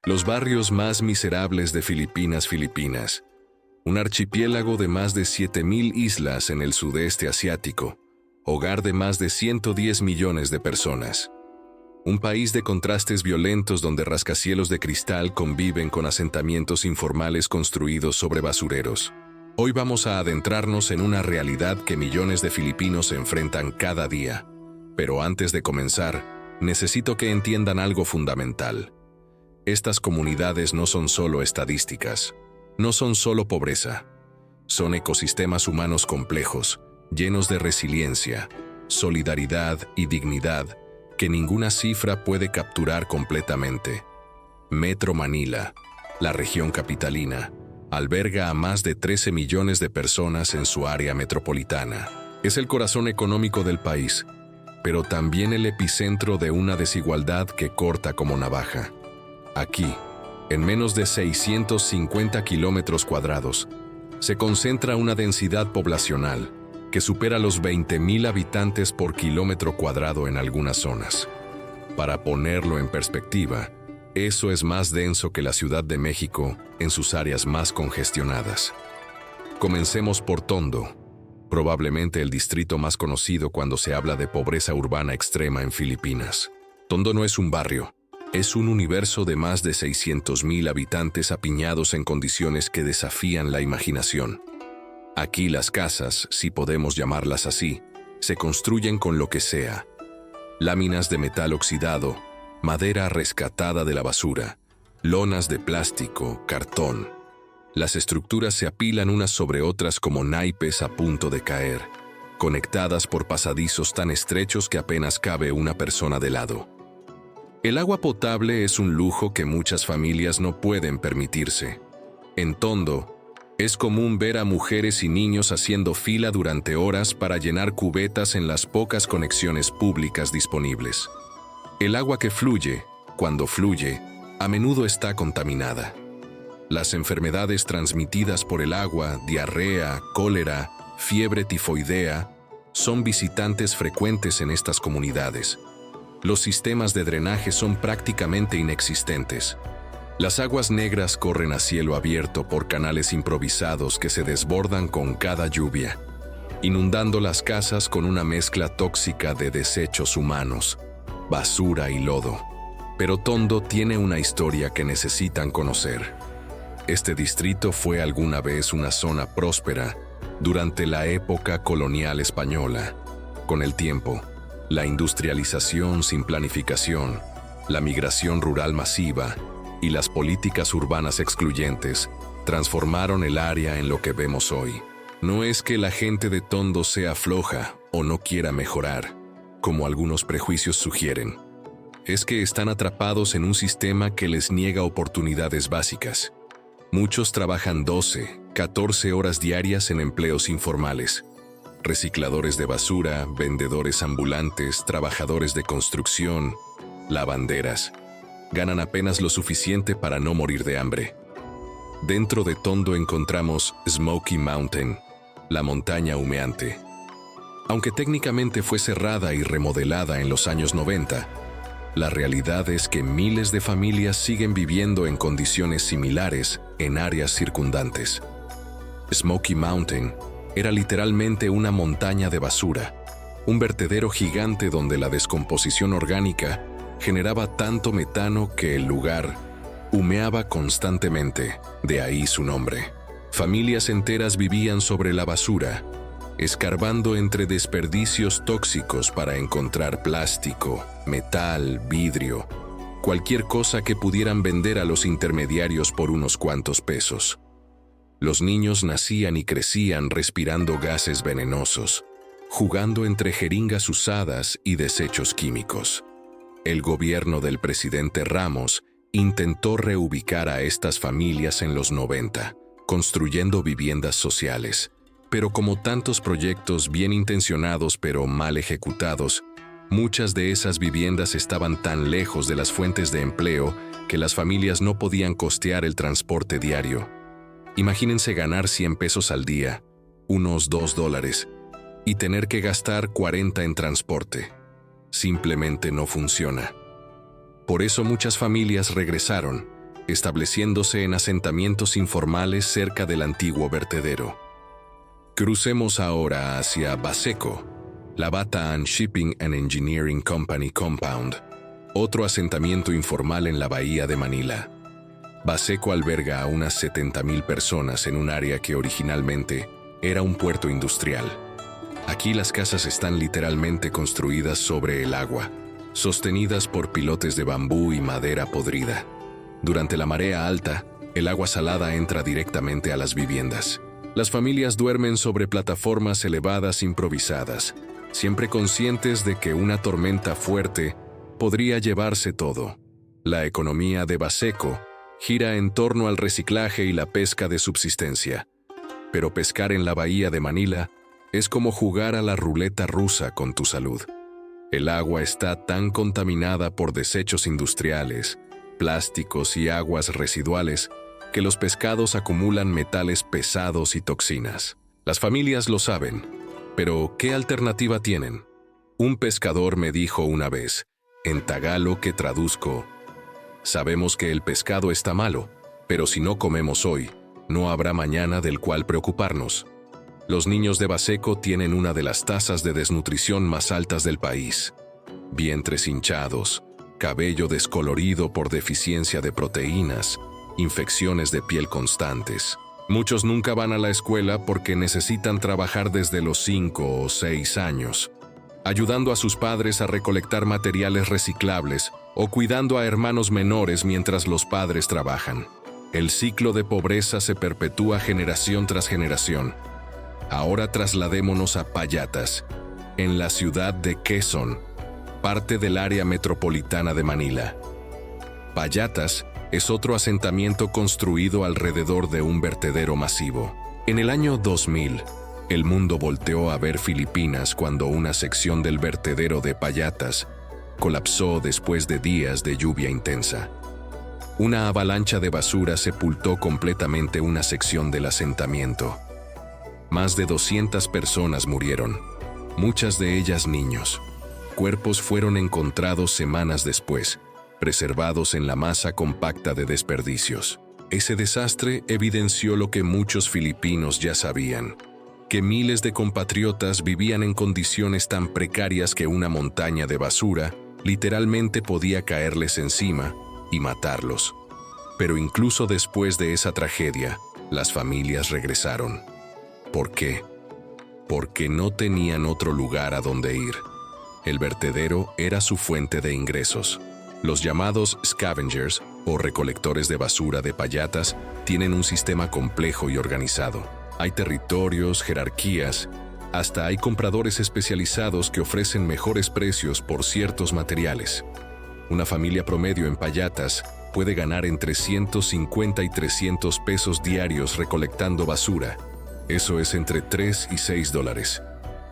Los barrios más miserables de Filipinas, un archipiélago de más de 7.000 islas en el sudeste asiático, hogar de más de 110 millones de personas. Un país de contrastes violentos donde rascacielos de cristal conviven con asentamientos informales construidos sobre basureros. Hoy vamos a adentrarnos en una realidad que millones de filipinos enfrentan cada día. Pero antes de comenzar, necesito que entiendan algo fundamental. Estas comunidades no son solo estadísticas, no son solo pobreza. Son ecosistemas humanos complejos, llenos de resiliencia, solidaridad y dignidad que ninguna cifra puede capturar completamente. Metro Manila, la región capitalina, alberga a más de 13 millones de personas en su área metropolitana. Es el corazón económico del país, pero también el epicentro de una desigualdad que corta como navaja. Aquí, en menos de 650 kilómetros cuadrados, se concentra una densidad poblacional que supera los 20.000 habitantes por kilómetro cuadrado en algunas zonas. Para ponerlo en perspectiva, eso es más denso que la Ciudad de México en sus áreas más congestionadas. Comencemos por Tondo, probablemente el distrito más conocido cuando se habla de pobreza urbana extrema en Filipinas. Tondo no es un barrio, es un universo de más de 600.000 habitantes apiñados en condiciones que desafían la imaginación. Aquí las casas, si podemos llamarlas así, se construyen con lo que sea. Láminas de metal oxidado, madera rescatada de la basura, lonas de plástico, cartón. Las estructuras se apilan unas sobre otras como naipes a punto de caer, conectadas por pasadizos tan estrechos que apenas cabe una persona de lado. El agua potable es un lujo que muchas familias no pueden permitirse. En Tondo, es común ver a mujeres y niños haciendo fila durante horas para llenar cubetas en las pocas conexiones públicas disponibles. El agua que fluye, cuando fluye, a menudo está contaminada. Las enfermedades transmitidas por el agua, diarrea, cólera, fiebre tifoidea, son visitantes frecuentes en estas comunidades. Los sistemas de drenaje son prácticamente inexistentes. Las aguas negras corren a cielo abierto por canales improvisados que se desbordan con cada lluvia, inundando las casas con una mezcla tóxica de desechos humanos, basura y lodo. Pero Tondo tiene una historia que necesitan conocer. Este distrito fue alguna vez una zona próspera durante la época colonial española. Con el tiempo, la industrialización sin planificación, la migración rural masiva y las políticas urbanas excluyentes transformaron el área en lo que vemos hoy. No es que la gente de Tondo sea floja o no quiera mejorar, como algunos prejuicios sugieren. Es que están atrapados en un sistema que les niega oportunidades básicas. Muchos trabajan 12, 14 horas diarias en empleos informales. Recicladores de basura, vendedores ambulantes, trabajadores de construcción, lavanderas. Ganan apenas lo suficiente para no morir de hambre. Dentro de Tondo encontramos Smoky Mountain, la montaña humeante. Aunque técnicamente fue cerrada y remodelada en los años 90, la realidad es que miles de familias siguen viviendo en condiciones similares en áreas circundantes. Smoky Mountain era literalmente una montaña de basura, un vertedero gigante donde la descomposición orgánica generaba tanto metano que el lugar humeaba constantemente, de ahí su nombre. Familias enteras vivían sobre la basura, escarbando entre desperdicios tóxicos para encontrar plástico, metal, vidrio, cualquier cosa que pudieran vender a los intermediarios por unos cuantos pesos. Los niños nacían y crecían respirando gases venenosos, jugando entre jeringas usadas y desechos químicos. El gobierno del presidente Ramos intentó reubicar a estas familias en los 90, construyendo viviendas sociales. Pero como tantos proyectos bien intencionados pero mal ejecutados, muchas de esas viviendas estaban tan lejos de las fuentes de empleo que las familias no podían costear el transporte diario. Imagínense ganar 100 pesos al día, unos $2, y tener que gastar 40 en transporte. Simplemente no funciona. Por eso muchas familias regresaron, estableciéndose en asentamientos informales cerca del antiguo vertedero. Crucemos ahora hacia Baseco, la Bataan Shipping and Engineering Company Compound, otro asentamiento informal en la bahía de Manila. Baseco alberga a unas 70,000 personas en un área que originalmente era un puerto industrial. Aquí las casas están literalmente construidas sobre el agua, sostenidas por pilotes de bambú y madera podrida. Durante la marea alta, el agua salada entra directamente a las viviendas. Las familias duermen sobre plataformas elevadas improvisadas, siempre conscientes de que una tormenta fuerte podría llevarse todo. La economía de Baseco gira en torno al reciclaje y la pesca de subsistencia. Pero pescar en la bahía de Manila es como jugar a la ruleta rusa con tu salud. El agua está tan contaminada por desechos industriales, plásticos y aguas residuales que los pescados acumulan metales pesados y toxinas. Las familias lo saben, pero ¿qué alternativa tienen? Un pescador me dijo una vez, en tagalo que traduzco: sabemos que el pescado está malo, pero si no comemos hoy, no habrá mañana del cual preocuparnos. Los niños de Baseco tienen una de las tasas de desnutrición más altas del país. Vientres hinchados, cabello descolorido por deficiencia de proteínas, infecciones de piel constantes. Muchos nunca van a la escuela porque necesitan trabajar desde los 5 o 6 años, ayudando a sus padres a recolectar materiales reciclables o cuidando a hermanos menores mientras los padres trabajan. El ciclo de pobreza se perpetúa generación tras generación. Ahora trasladémonos a Payatas, en la ciudad de Quezon, parte del área metropolitana de Manila. Payatas es otro asentamiento construido alrededor de un vertedero masivo. En el año 2000, el mundo volteó a ver Filipinas cuando una sección del vertedero de Payatas colapsó después de días de lluvia intensa. Una avalancha de basura sepultó completamente una sección del asentamiento. Más de 200 personas murieron, muchas de ellas niños. Cuerpos fueron encontrados semanas después, preservados en la masa compacta de desperdicios. Ese desastre evidenció lo que muchos filipinos ya sabían, que miles de compatriotas vivían en condiciones tan precarias que una montaña de basura literalmente podía caerles encima y matarlos. Pero incluso después de esa tragedia, las familias regresaron. ¿Por qué? Porque no tenían otro lugar a donde ir. El vertedero era su fuente de ingresos. Los llamados scavengers, o recolectores de basura de Payatas, tienen un sistema complejo y organizado. Hay territorios, jerarquías, hasta hay compradores especializados que ofrecen mejores precios por ciertos materiales. Una familia promedio en Payatas puede ganar entre 150 y 300 pesos diarios recolectando basura. Eso es entre 3 y 6 dólares.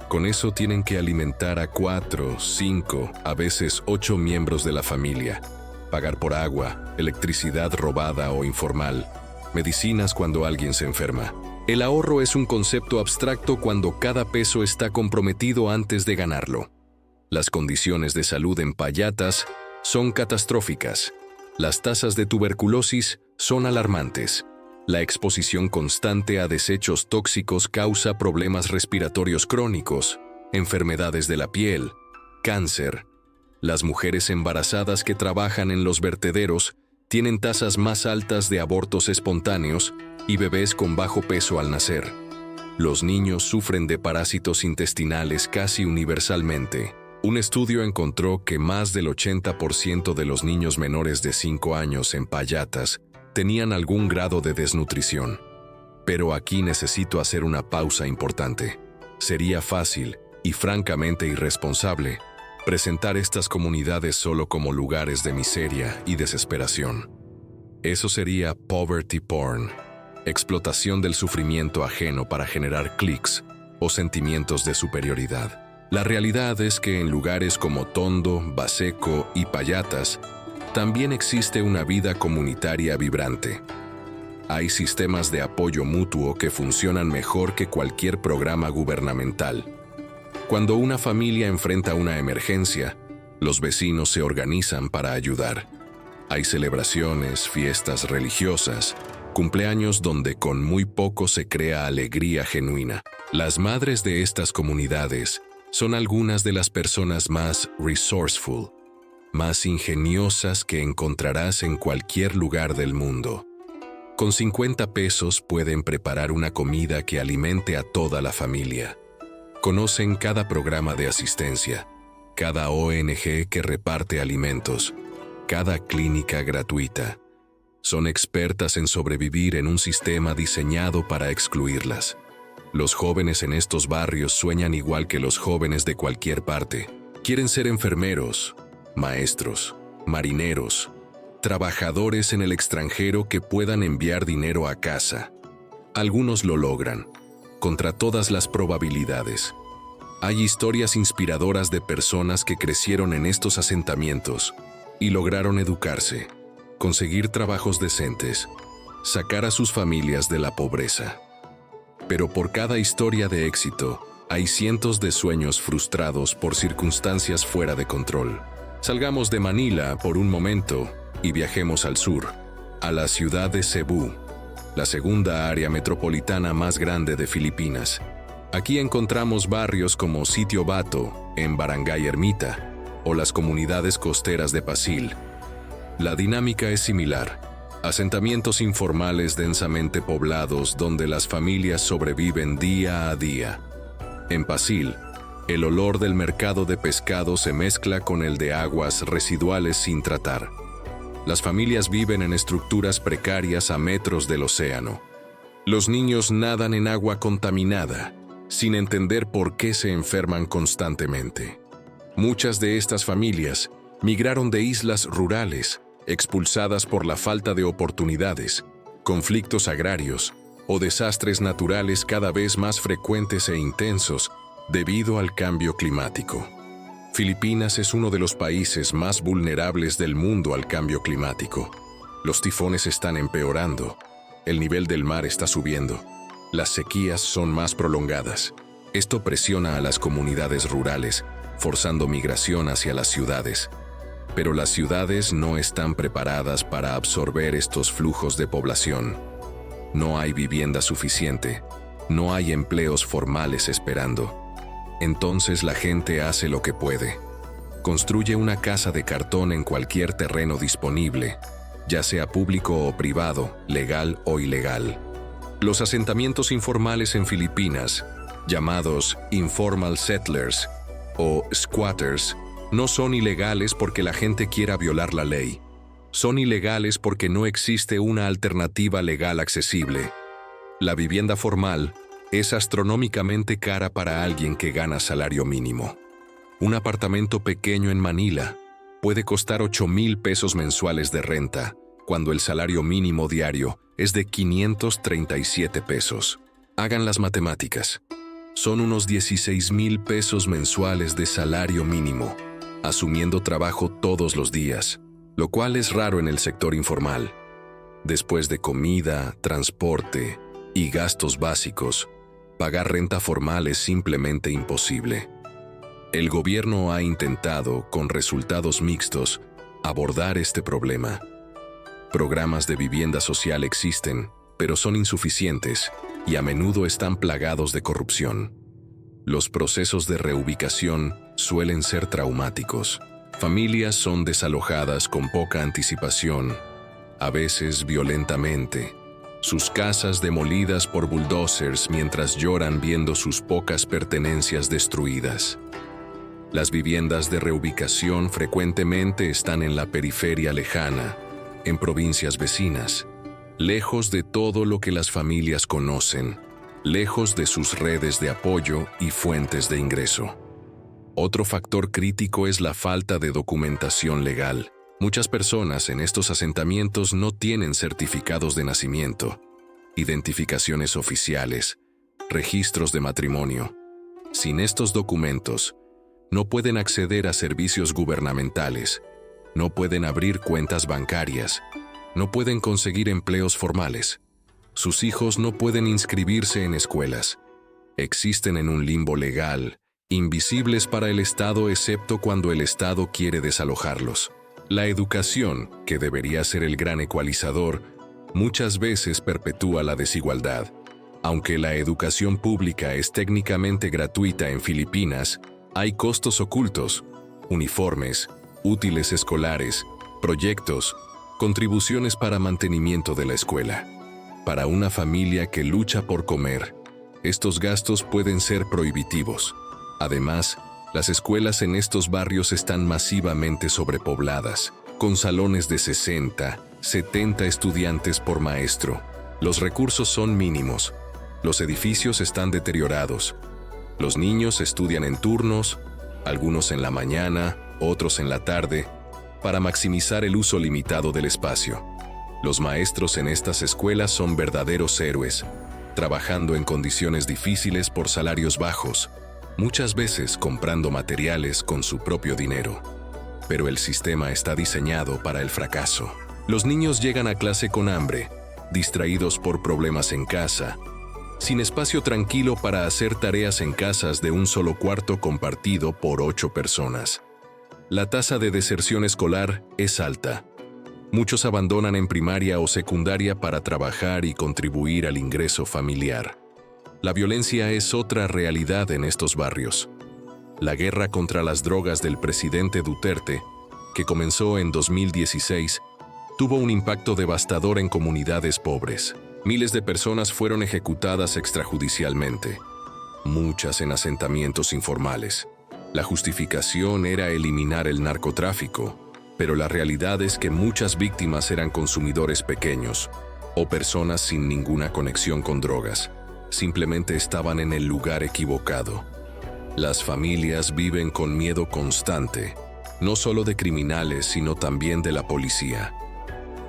Con eso tienen que alimentar a 4, 5, a veces 8 miembros de la familia, pagar por agua, electricidad robada o informal, medicinas cuando alguien se enferma. El ahorro es un concepto abstracto cuando cada peso está comprometido antes de ganarlo. Las condiciones de salud en Payatas son catastróficas. Las tasas de tuberculosis son alarmantes. La exposición constante a desechos tóxicos causa problemas respiratorios crónicos, enfermedades de la piel, cáncer. Las mujeres embarazadas que trabajan en los vertederos tienen tasas más altas de abortos espontáneos y bebés con bajo peso al nacer. Los niños sufren de parásitos intestinales casi universalmente. Un estudio encontró que más del 80% de los niños menores de 5 años en Payatas tenían algún grado de desnutrición. Pero aquí necesito hacer una pausa importante. Sería fácil, y francamente irresponsable, presentar estas comunidades solo como lugares de miseria y desesperación. Eso sería poverty porn, explotación del sufrimiento ajeno para generar clics o sentimientos de superioridad. La realidad es que en lugares como Tondo, Baseco y Payatas, también existe una vida comunitaria vibrante. Hay sistemas de apoyo mutuo que funcionan mejor que cualquier programa gubernamental. Cuando una familia enfrenta una emergencia, los vecinos se organizan para ayudar. Hay celebraciones, fiestas religiosas, cumpleaños donde con muy poco se crea alegría genuina. Las madres de estas comunidades son algunas de las personas más resourceful, más ingeniosas que encontrarás en cualquier lugar del mundo. Con 50 pesos pueden preparar una comida que alimente a toda la familia. Conocen cada programa de asistencia, cada ONG que reparte alimentos, cada clínica gratuita. Son expertas en sobrevivir en un sistema diseñado para excluirlas. Los jóvenes en estos barrios sueñan igual que los jóvenes de cualquier parte. Quieren ser enfermeros, maestros, marineros, trabajadores en el extranjero que puedan enviar dinero a casa. Algunos lo logran, contra todas las probabilidades. Hay historias inspiradoras de personas que crecieron en estos asentamientos y lograron educarse, conseguir trabajos decentes, sacar a sus familias de la pobreza. Pero por cada historia de éxito, hay cientos de sueños frustrados por circunstancias fuera de control. Salgamos de Manila por un momento y viajemos al sur, a la ciudad de Cebu, la segunda área metropolitana más grande de Filipinas. Aquí encontramos barrios como Sitio Bato, en Barangay Ermita, o las comunidades costeras de Pasil. La dinámica es similar. Asentamientos informales densamente poblados donde las familias sobreviven día a día. En Pasil, el olor del mercado de pescado se mezcla con el de aguas residuales sin tratar. Las familias viven en estructuras precarias a metros del océano. Los niños nadan en agua contaminada, sin entender por qué se enferman constantemente. Muchas de estas familias migraron de islas rurales, expulsadas por la falta de oportunidades, conflictos agrarios o desastres naturales cada vez más frecuentes e intensos debido al cambio climático. Filipinas es uno de los países más vulnerables del mundo al cambio climático. Los tifones están empeorando, el nivel del mar está subiendo, las sequías son más prolongadas. Esto presiona a las comunidades rurales, forzando migración hacia las ciudades. Pero las ciudades no están preparadas para absorber estos flujos de población. No hay vivienda suficiente, no hay empleos formales esperando. Entonces la gente hace lo que puede. Construye una casa de cartón en cualquier terreno disponible, ya sea público o privado, legal o ilegal. Los asentamientos informales en Filipinas, llamados informal settlers o squatters, no son ilegales porque la gente quiera violar la ley. Son ilegales porque no existe una alternativa legal accesible. La vivienda formal es astronómicamente cara para alguien que gana salario mínimo. Un apartamento pequeño en Manila puede costar 8,000 pesos mensuales de renta, cuando el salario mínimo diario es de 537 pesos. Hagan las matemáticas. Son unos 16,000 pesos mensuales de salario mínimo, asumiendo trabajo todos los días, lo cual es raro en el sector informal. Después de comida, transporte y gastos básicos, pagar renta formal es simplemente imposible. El gobierno ha intentado, con resultados mixtos, abordar este problema. Programas de vivienda social existen, pero son insuficientes y a menudo están plagados de corrupción. Los procesos de reubicación suelen ser traumáticos. Familias son desalojadas con poca anticipación, a veces violentamente. Sus casas demolidas por bulldozers mientras lloran viendo sus pocas pertenencias destruidas. Las viviendas de reubicación frecuentemente están en la periferia lejana, en provincias vecinas, lejos de todo lo que las familias conocen, lejos de sus redes de apoyo y fuentes de ingreso. Otro factor crítico es la falta de documentación legal. Muchas personas en estos asentamientos no tienen certificados de nacimiento, identificaciones oficiales, registros de matrimonio. Sin estos documentos, no pueden acceder a servicios gubernamentales, no pueden abrir cuentas bancarias, no pueden conseguir empleos formales. Sus hijos no pueden inscribirse en escuelas. Existen en un limbo legal, invisibles para el Estado excepto cuando el Estado quiere desalojarlos. La educación, que debería ser el gran ecualizador, muchas veces perpetúa la desigualdad. Aunque la educación pública es técnicamente gratuita en Filipinas, hay costos ocultos: uniformes, útiles escolares, proyectos, contribuciones para mantenimiento de la escuela. Para una familia que lucha por comer, estos gastos pueden ser prohibitivos. Además, las escuelas en estos barrios están masivamente sobrepobladas, con salones de 60, 70 estudiantes por maestro. Los recursos son mínimos. Los edificios están deteriorados. Los niños estudian en turnos, algunos en la mañana, otros en la tarde, para maximizar el uso limitado del espacio. Los maestros en estas escuelas son verdaderos héroes, trabajando en condiciones difíciles por salarios bajos, muchas veces comprando materiales con su propio dinero. Pero el sistema está diseñado para el fracaso. Los niños llegan a clase con hambre, distraídos por problemas en casa, sin espacio tranquilo para hacer tareas en casas de un solo cuarto compartido por 8 personas. La tasa de deserción escolar es alta. Muchos abandonan en primaria o secundaria para trabajar y contribuir al ingreso familiar. La violencia es otra realidad en estos barrios. La guerra contra las drogas del presidente Duterte, que comenzó en 2016, tuvo un impacto devastador en comunidades pobres. Miles de personas fueron ejecutadas extrajudicialmente, muchas en asentamientos informales. La justificación era eliminar el narcotráfico, pero la realidad es que muchas víctimas eran consumidores pequeños o personas sin ninguna conexión con drogas. Simplemente estaban en el lugar equivocado. Las familias viven con miedo constante, no solo de criminales, sino también de la policía.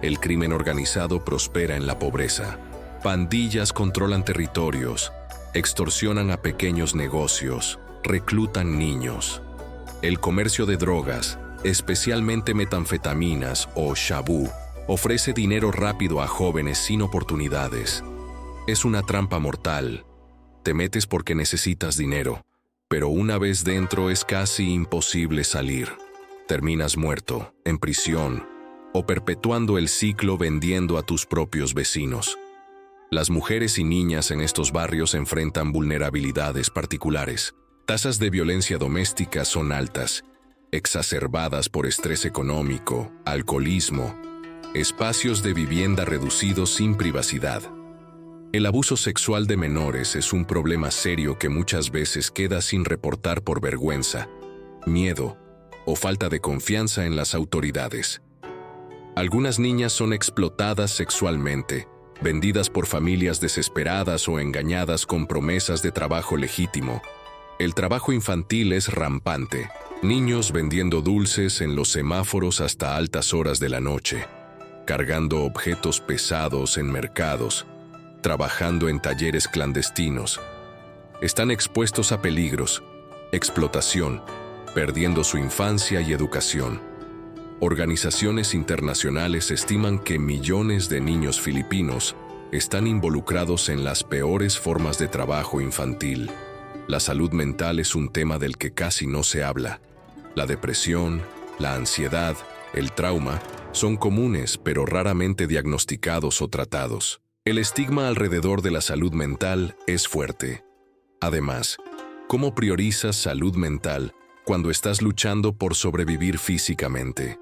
El crimen organizado prospera en la pobreza. Pandillas controlan territorios, extorsionan a pequeños negocios, reclutan niños. El comercio de drogas, especialmente metanfetaminas o shabú, ofrece dinero rápido a jóvenes sin oportunidades. Es una trampa mortal. Te metes porque necesitas dinero, pero una vez dentro es casi imposible salir. Terminas muerto, en prisión, o perpetuando el ciclo vendiendo a tus propios vecinos. Las mujeres y niñas en estos barrios enfrentan vulnerabilidades particulares. Tasas de violencia doméstica son altas, exacerbadas por estrés económico, alcoholismo, espacios de vivienda reducidos sin privacidad. El abuso sexual de menores es un problema serio que muchas veces queda sin reportar por vergüenza, miedo o falta de confianza en las autoridades. Algunas niñas son explotadas sexualmente, vendidas por familias desesperadas o engañadas con promesas de trabajo legítimo. El trabajo infantil es rampante. Niños vendiendo dulces en los semáforos hasta altas horas de la noche, cargando objetos pesados en mercados, trabajando en talleres clandestinos. Están expuestos a peligros, explotación, perdiendo su infancia y educación. Organizaciones internacionales estiman que millones de niños filipinos están involucrados en las peores formas de trabajo infantil. La salud mental es un tema del que casi no se habla. La depresión, la ansiedad, el trauma son comunes pero raramente diagnosticados o tratados. El estigma alrededor de la salud mental es fuerte. Además, ¿cómo priorizas salud mental cuando estás luchando por sobrevivir físicamente?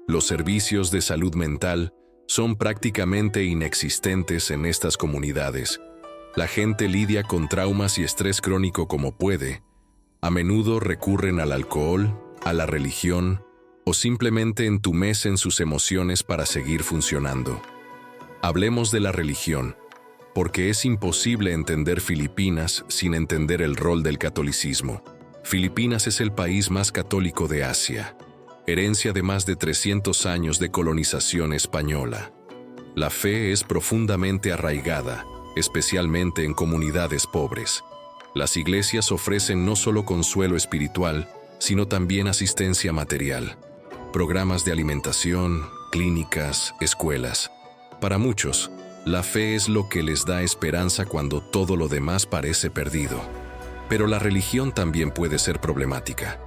Los servicios de salud mental son prácticamente inexistentes en estas comunidades. La gente lidia con traumas y estrés crónico como puede. A menudo recurren al alcohol, a la religión o simplemente entumecen sus emociones para seguir funcionando. Hablemos de la religión, porque es imposible entender Filipinas sin entender el rol del catolicismo. Filipinas es el país más católico de Asia, herencia de más de 300 años de colonización española. La fe es profundamente arraigada, especialmente en comunidades pobres. Las iglesias ofrecen no solo consuelo espiritual, sino también asistencia material, programas de alimentación, clínicas, escuelas. Para muchos, la fe es lo que les da esperanza cuando todo lo demás parece perdido. Pero la religión también puede ser problemática.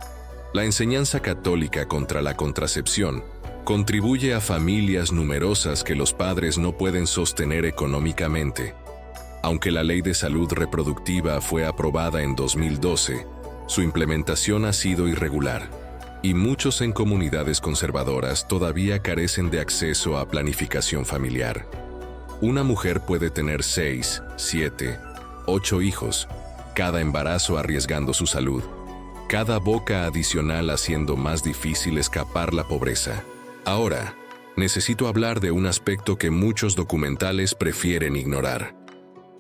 La enseñanza católica contra la contracepción Contribuye a familias numerosas que los padres no pueden sostener económicamente. Aunque la Ley de Salud Reproductiva fue aprobada en 2012, su implementación ha sido irregular, y muchos en comunidades conservadoras todavía carecen de acceso a planificación familiar. Una mujer puede tener 6, 7, 8 hijos, cada embarazo arriesgando su salud, cada boca adicional haciendo más difícil escapar la pobreza. Ahora, necesito hablar de un aspecto que muchos documentales prefieren ignorar: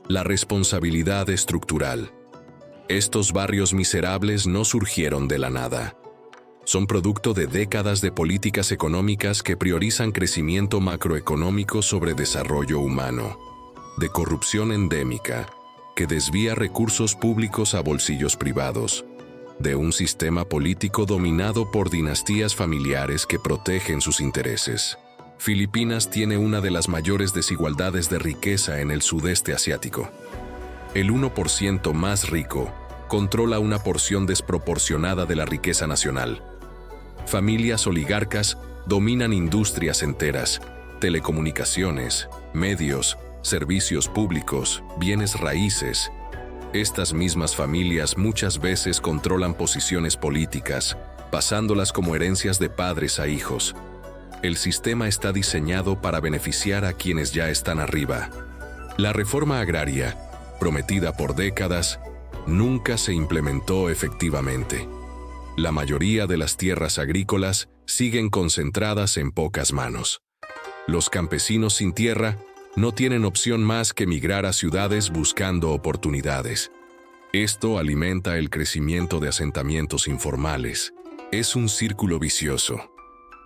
la responsabilidad estructural. Estos barrios miserables no surgieron de la nada. Son producto de décadas de políticas económicas que priorizan crecimiento macroeconómico sobre desarrollo humano, de corrupción endémica, que desvía recursos públicos a bolsillos privados, de un sistema político dominado por dinastías familiares que protegen sus intereses. Filipinas tiene una de las mayores desigualdades de riqueza en el sudeste asiático. El 1% más rico controla una porción desproporcionada de la riqueza nacional. Familias oligarcas dominan industrias enteras, telecomunicaciones, medios, servicios públicos, bienes raíces. Estas mismas familias muchas veces controlan posiciones políticas, pasándolas como herencias de padres a hijos. El sistema está diseñado para beneficiar a quienes ya están arriba. La reforma agraria, prometida por décadas, nunca se implementó efectivamente. La mayoría de las tierras agrícolas siguen concentradas en pocas manos. Los campesinos sin tierra no tienen opción más que migrar a ciudades buscando oportunidades. Esto alimenta el crecimiento de asentamientos informales. Es un círculo vicioso.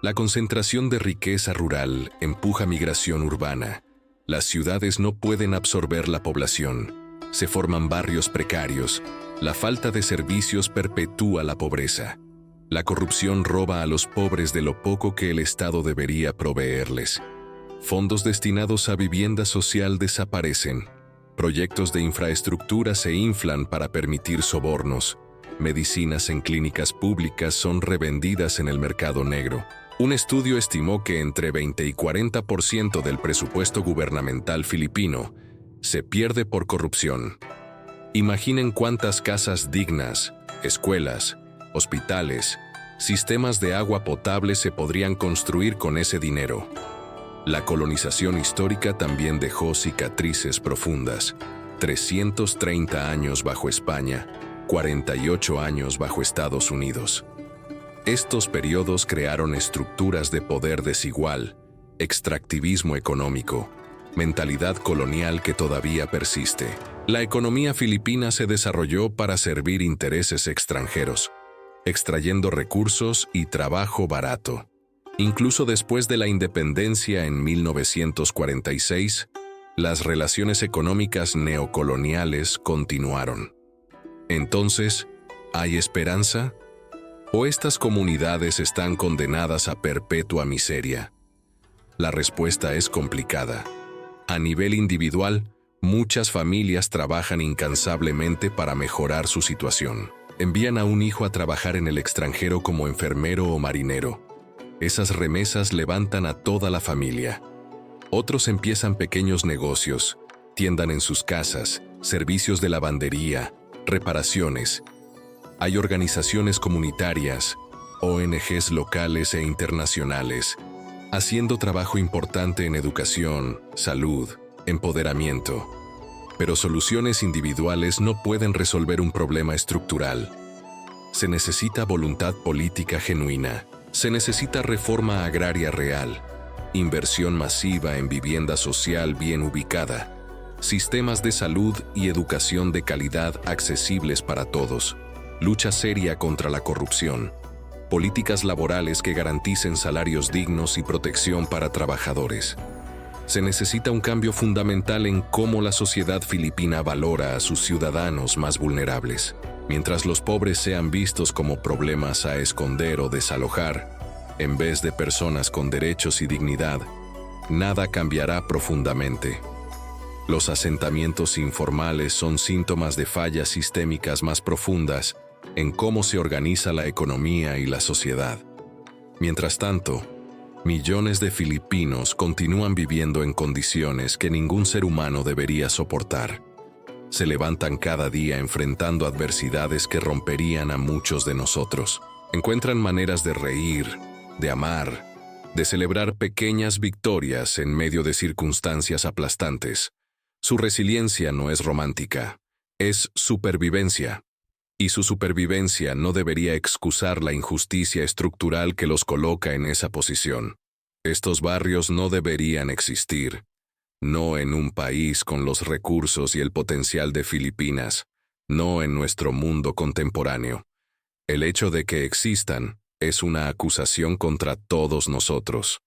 La concentración de riqueza rural empuja migración urbana. Las ciudades no pueden absorber la población. Se forman barrios precarios. La falta de servicios perpetúa la pobreza. La corrupción roba a los pobres de lo poco que el Estado debería proveerles. Fondos destinados a vivienda social desaparecen. Proyectos de infraestructura se inflan para permitir sobornos. Medicinas en clínicas públicas son revendidas en el mercado negro. Un estudio estimó que entre 20 y 40% del presupuesto gubernamental filipino se pierde por corrupción. Imaginen cuántas casas dignas, escuelas, hospitales, sistemas de agua potable se podrían construir con ese dinero. La colonización histórica también dejó cicatrices profundas. 330 años bajo España, 48 años bajo Estados Unidos. Estos periodos crearon estructuras de poder desigual, extractivismo económico, mentalidad colonial que todavía persiste. La economía filipina se desarrolló para servir intereses extranjeros, extrayendo recursos y trabajo barato. Incluso después de la independencia en 1946, las relaciones económicas neocoloniales continuaron. Entonces, ¿hay esperanza? ¿O estas comunidades están condenadas a perpetua miseria? La respuesta es complicada. A nivel individual, muchas familias trabajan incansablemente para mejorar su situación. Envían a un hijo a trabajar en el extranjero como enfermero o marinero. Esas remesas levantan a toda la familia. Otros empiezan pequeños negocios, tiendan en sus casas, servicios de lavandería, reparaciones. Hay organizaciones comunitarias, ONGs locales e internacionales, haciendo trabajo importante en educación, salud, empoderamiento. Pero soluciones individuales no pueden resolver un problema estructural. Se necesita voluntad política genuina. Se necesita reforma agraria real, inversión masiva en vivienda social bien ubicada, sistemas de salud y educación de calidad accesibles para todos, lucha seria contra la corrupción, políticas laborales que garanticen salarios dignos y protección para trabajadores. Se necesita un cambio fundamental en cómo la sociedad filipina valora a sus ciudadanos más vulnerables. Mientras los pobres sean vistos como problemas a esconder o desalojar, en vez de personas con derechos y dignidad, nada cambiará profundamente. Los asentamientos informales son síntomas de fallas sistémicas más profundas en cómo se organiza la economía y la sociedad. Mientras tanto, Millones de filipinos continúan viviendo en condiciones que ningún ser humano debería soportar. Se levantan cada día enfrentando adversidades que romperían a muchos de nosotros. Encuentran maneras de reír, de amar, de celebrar pequeñas victorias en medio de circunstancias aplastantes. Su resiliencia no es romántica, es supervivencia. Y su supervivencia no debería excusar la injusticia estructural que los coloca en esa posición. Estos barrios no deberían existir, no en un país con los recursos y el potencial de Filipinas, no en nuestro mundo contemporáneo. El hecho de que existan es una acusación contra todos nosotros.